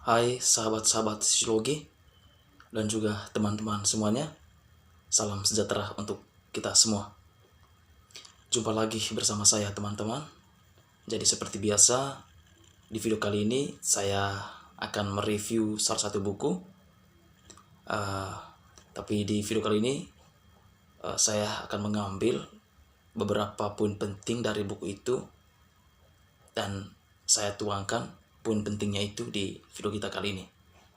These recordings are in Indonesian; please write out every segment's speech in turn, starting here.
Hai sahabat-sahabat sosiologi dan juga teman-teman semuanya. Salam sejahtera untuk kita semua. Jumpa lagi bersama saya teman-teman. Jadi seperti biasa, di video kali ini saya akan mereview salah satu buku. Tapi di video kali ini saya akan mengambil beberapa poin penting dari buku itu dan saya tuangkan poin pentingnya itu di video kita kali ini.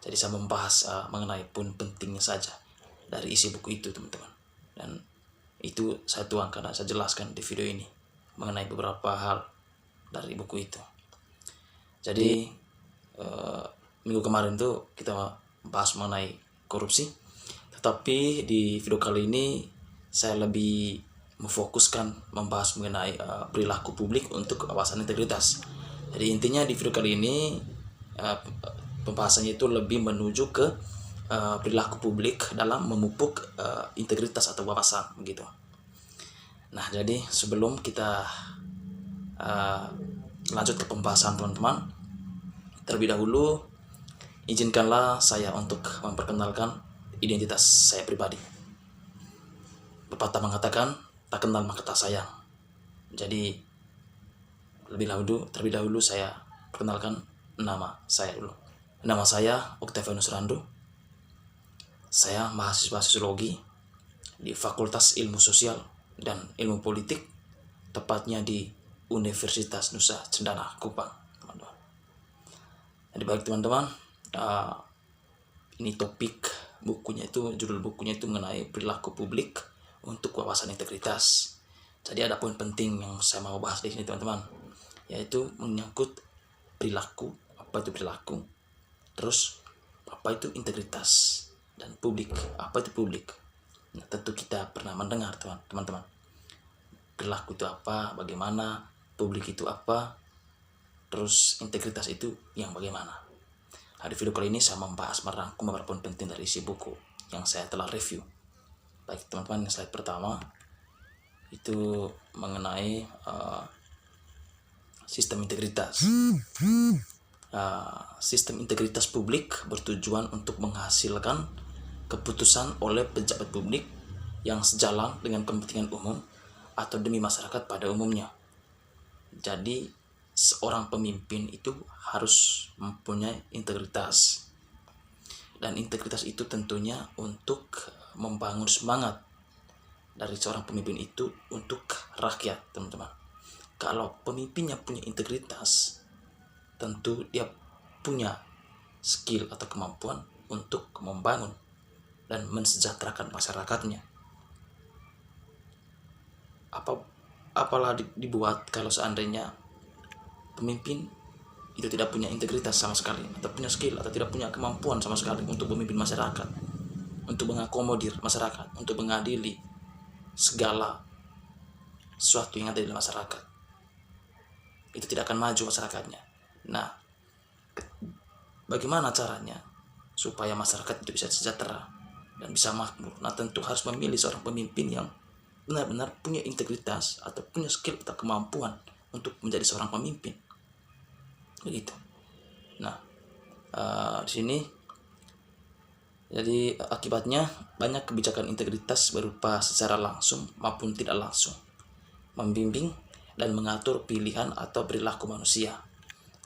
Jadi saya membahas mengenai poin pentingnya saja dari isi buku itu teman-teman. Dan itu saya tuangkan dan saya jelaskan di video ini mengenai beberapa hal dari buku itu. Jadi minggu kemarin tuh kita bahas mengenai korupsi. Tetapi di video kali ini saya lebih memfokuskan membahas mengenai perilaku publik untuk kawasan integritas. Jadi intinya di video kali ini pembahasannya itu lebih menuju ke perilaku publik dalam memupuk integritas atau wawasan begitu. Nah, jadi sebelum kita lanjut ke pembahasan teman-teman, terlebih dahulu izinkanlah saya untuk memperkenalkan identitas saya pribadi. Pepatah mengatakan tak kenal maka tak sayang. Jadi terlebih dahulu saya perkenalkan nama saya dulu. Nama saya Octavianus Randu. Saya mahasiswa sosiologi di Fakultas Ilmu Sosial dan Ilmu Politik, tepatnya di Universitas Nusa Cendana Kupang, teman-teman. Jadi baik teman-teman, ini topik bukunya itu, judul bukunya itu mengenai perilaku publik untuk wawasan integritas. Jadi ada poin penting yang saya mau bahas di sini teman-teman, yaitu menyangkut perilaku. Apa itu perilaku? Terus apa itu integritas? Dan publik, apa itu publik? Nah, tentu kita pernah mendengar teman-teman. Perilaku itu apa? Bagaimana? Publik itu apa? Terus integritas itu yang bagaimana? Nah, di video kali ini saya membahas merangkum beberapa poin penting dari isi buku yang saya telah review. Baik teman-teman, slide pertama itu mengenai sistem integritas. Sistem integritas publik bertujuan untuk menghasilkan keputusan oleh pejabat publik yang sejalan dengan kepentingan umum atau demi masyarakat pada umumnya. Jadi seorang pemimpin itu harus mempunyai integritas, dan integritas itu tentunya untuk membangun semangat dari seorang pemimpin itu untuk rakyat teman-teman. Kalau pemimpinnya punya integritas, tentu dia punya skill atau kemampuan untuk membangun dan mensejahterakan masyarakatnya. Apalah dibuat kalau seandainya pemimpin itu tidak punya integritas sama sekali, atau punya skill atau tidak punya kemampuan sama sekali untuk memimpin masyarakat, untuk mengakomodir masyarakat, untuk mengadili segala sesuatu yang ada di masyarakat. Itu tidak akan maju masyarakatnya. Nah, bagaimana caranya supaya masyarakat itu bisa sejahtera dan bisa makmur? Nah, tentu harus memilih seorang pemimpin yang benar-benar punya integritas atau punya skill atau kemampuan untuk menjadi seorang pemimpin. Begitu. Nah, di sini jadi akibatnya banyak kebijakan integritas berupa secara langsung maupun tidak langsung membimbing dan mengatur pilihan atau perilaku manusia.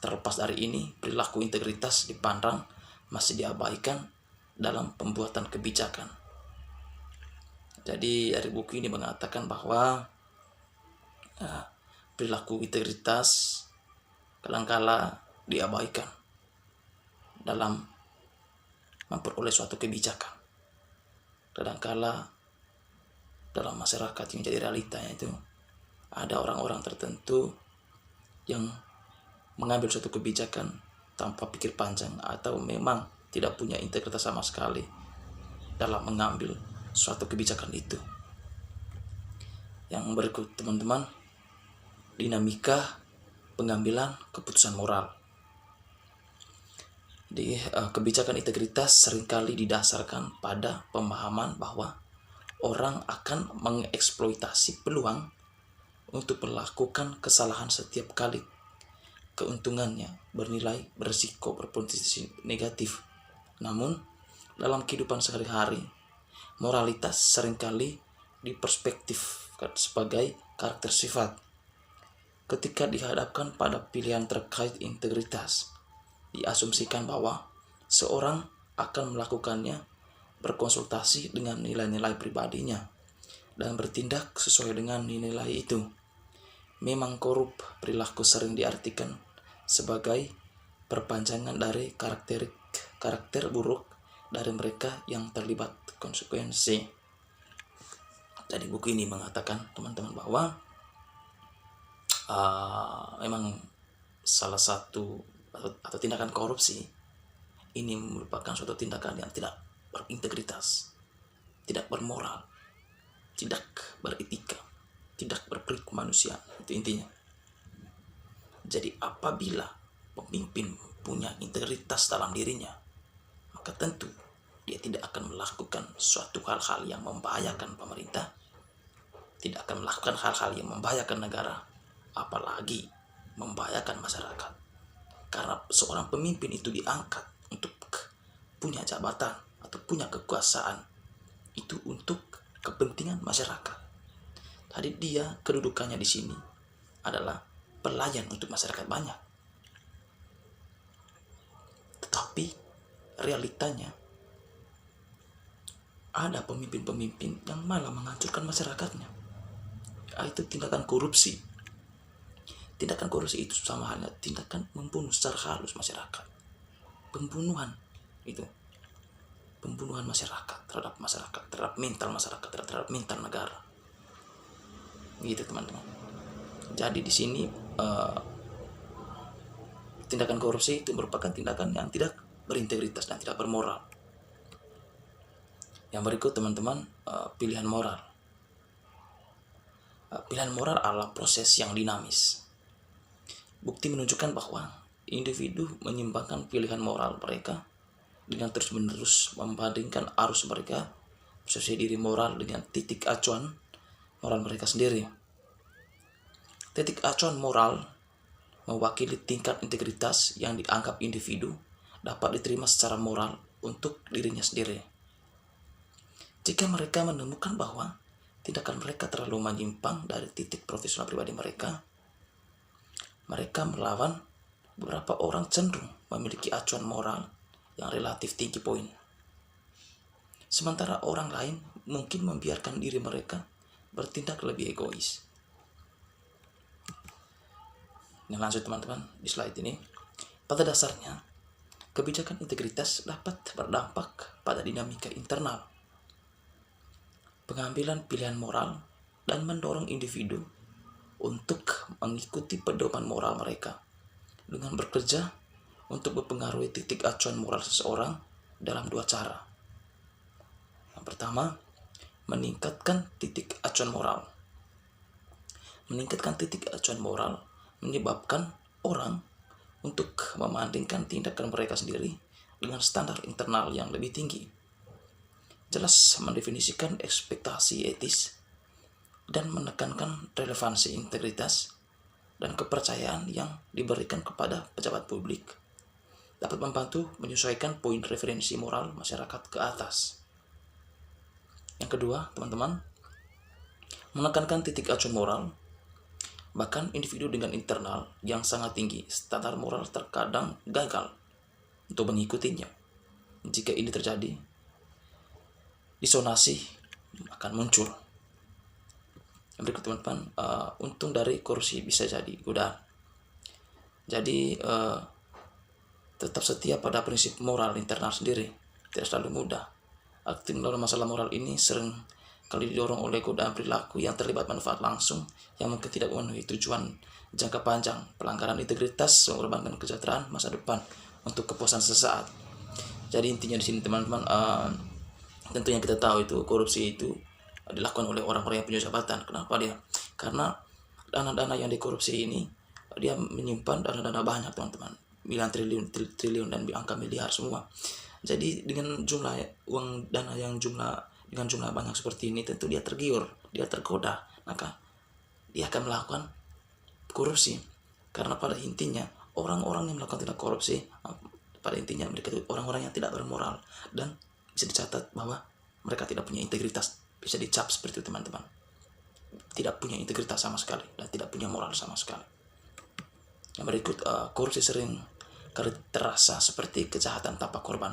Terlepas dari ini, perilaku integritas dipandang masih diabaikan dalam pembuatan kebijakan. Jadi dari buku ini mengatakan bahwa perilaku integritas kadangkala diabaikan dalam memperoleh suatu kebijakan. Kadangkala dalam masyarakat yang jadi realitanya itu ada orang-orang tertentu yang mengambil suatu kebijakan tanpa pikir panjang atau memang tidak punya integritas sama sekali dalam mengambil suatu kebijakan itu. Yang berikut teman-teman, dinamika pengambilan keputusan moral. Di kebijakan integritas seringkali didasarkan pada pemahaman bahwa orang akan mengeksploitasi peluang untuk melakukan kesalahan setiap kali keuntungannya bernilai berisiko berpotensi negatif. Namun, dalam kehidupan sehari-hari, moralitas seringkali diperspektifkan sebagai karakter sifat. Ketika dihadapkan pada pilihan terkait integritas, diasumsikan bahwa seorang akan melakukannya berkonsultasi dengan nilai-nilai pribadinya dan bertindak sesuai dengan nilai itu. Memang korup perilaku sering diartikan sebagai perpanjangan dari karakter buruk dari mereka yang terlibat konsekuensi. Jadi buku ini mengatakan teman-teman bahwa memang salah satu atau tindakan korupsi ini merupakan suatu tindakan yang tidak berintegritas, tidak bermoral, tidak beretika, tidak berperilaku manusia. Itu intinya. Jadi apabila pemimpin punya integritas dalam dirinya, maka tentu dia tidak akan melakukan suatu hal-hal yang membahayakan pemerintah, tidak akan melakukan hal-hal yang membahayakan negara, apalagi membahayakan masyarakat. Karena seorang pemimpin itu diangkat untuk punya jabatan atau punya kekuasaan itu untuk kepentingan masyarakat. Tadi dia kedudukannya di sini adalah pelayan untuk masyarakat banyak. Tetapi realitanya ada pemimpin-pemimpin yang malah menghancurkan masyarakatnya. Itu tindakan korupsi. Tindakan korupsi itu sama halnya tindakan membunuh secara halus masyarakat. Pembunuhan itu. Pembunuhan masyarakat, terhadap mental masyarakat, terhadap mental negara. Gitu teman-teman. Jadi di sini tindakan korupsi itu merupakan tindakan yang tidak berintegritas dan tidak bermoral. Yang berikut teman-teman, pilihan moral. Pilihan moral adalah proses yang dinamis. Bukti menunjukkan bahwa individu menyimpangkan pilihan moral mereka dengan terus-menerus membandingkan arus mereka sesuai diri moral dengan titik acuan moral mereka sendiri. Titik acuan moral mewakili tingkat integritas yang dianggap individu dapat diterima secara moral untuk dirinya sendiri. Jika mereka menemukan bahwa tindakan mereka terlalu menyimpang dari titik profesional pribadi mereka, mereka melawan beberapa orang cenderung memiliki acuan moral yang relatif tinggi poin. Sementara orang lain mungkin membiarkan diri mereka bertindak lebih egois. Nah, lanjut teman-teman di slide ini. Pada dasarnya, kebijakan integritas dapat berdampak pada dinamika internal, pengambilan pilihan moral, dan mendorong individu untuk mengikuti pedoman moral mereka dengan bekerja untuk mempengaruhi titik acuan moral seseorang dalam dua cara. Yang pertama, meningkatkan titik acuan moral. Meningkatkan titik acuan moral menyebabkan orang untuk membandingkan tindakan mereka sendiri dengan standar internal yang lebih tinggi. Jelas mendefinisikan ekspektasi etis dan menekankan relevansi integritas dan kepercayaan yang diberikan kepada pejabat publik dapat membantu menyesuaikan poin referensi moral masyarakat ke atas. Yang kedua, teman-teman, menekankan titik acuan moral. Bahkan individu dengan internal yang sangat tinggi, standar moral terkadang gagal untuk mengikutinya. Jika ini terjadi, disonasi akan muncul. Yang berikut teman-teman, untung dari korupsi bisa jadi godaan. Jadi tetap setia pada prinsip moral internal sendiri, tidak selalu mudah. Aktif dalam masalah moral ini sering kali didorong oleh godaan perilaku yang terlibat manfaat langsung yang mungkin tidak memenuhi tujuan jangka panjang. Pelanggaran integritas mengorbankan kesejahteraan masa depan untuk kepuasan sesaat. Jadi intinya di sini teman-teman, tentu yang kita tahu itu korupsi itu dilakukan oleh orang-orang yang punya jabatan. Kenapa dia? Karena dana-dana yang dikorupsi ini dia menyimpan dana-dana banyak teman-teman, miliaran triliun dan angka miliar semua. Jadi dengan jumlah uang dana yang dengan jumlah banyak seperti ini, tentu dia tergiur, dia tergoda, maka dia akan melakukan korupsi. Karena pada intinya orang-orang yang melakukan tindak korupsi, pada intinya mereka itu orang-orang yang tidak bermoral, dan bisa dicatat bahwa mereka tidak punya integritas. Bisa dicap seperti itu teman-teman, tidak punya integritas sama sekali dan tidak punya moral sama sekali. Yang berikut, korupsi sering kali terasa seperti kejahatan tanpa korban.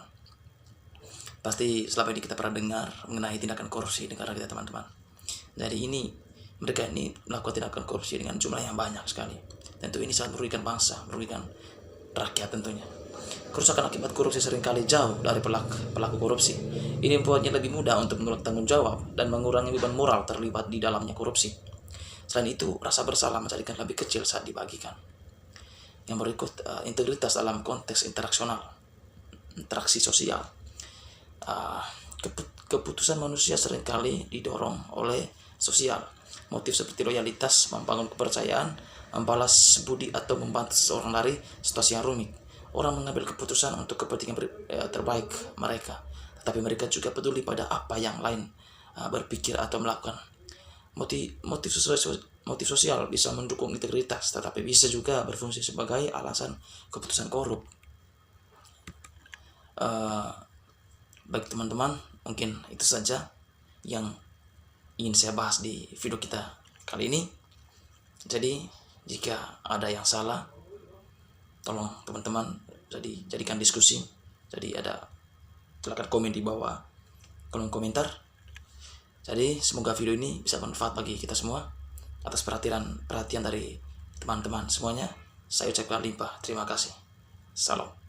Pasti selama ini kita pernah dengar mengenai tindakan korupsi di negara kita teman-teman. Jadi mereka ini melakukan tindakan korupsi dengan jumlah yang banyak sekali. Tentu ini sangat merugikan bangsa, merugikan rakyat tentunya. Kerusakan akibat korupsi seringkali jauh dari pelaku korupsi. Ini membuatnya lebih mudah untuk menolak tanggung jawab dan mengurangi beban moral terlibat di dalamnya korupsi. Selain itu, rasa bersalah menjadikan lebih kecil saat dibagikan. Yang berikut, integritas dalam konteks interaksi sosial. Keputusan manusia seringkali didorong oleh sosial. Motif seperti loyalitas, membangun kepercayaan, membalas budi, atau membantu seseorang dari situasi yang rumit. Orang mengambil keputusan untuk kepentingan terbaik mereka, tetapi mereka juga peduli pada apa yang lain berpikir atau melakukan. Motif sosial bisa mendukung integritas, tetapi bisa juga berfungsi sebagai alasan keputusan korup. Baik teman-teman, mungkin itu saja yang ingin saya bahas di video kita kali ini. Jadi jika ada yang salah, tolong teman-teman jadikan diskusi. Jadi silakan komen di bawah kolom komentar. Jadi semoga video ini bisa bermanfaat bagi kita semua. Atas perhatian dari teman-teman semuanya, saya ucapkan limpah terima kasih. Salam.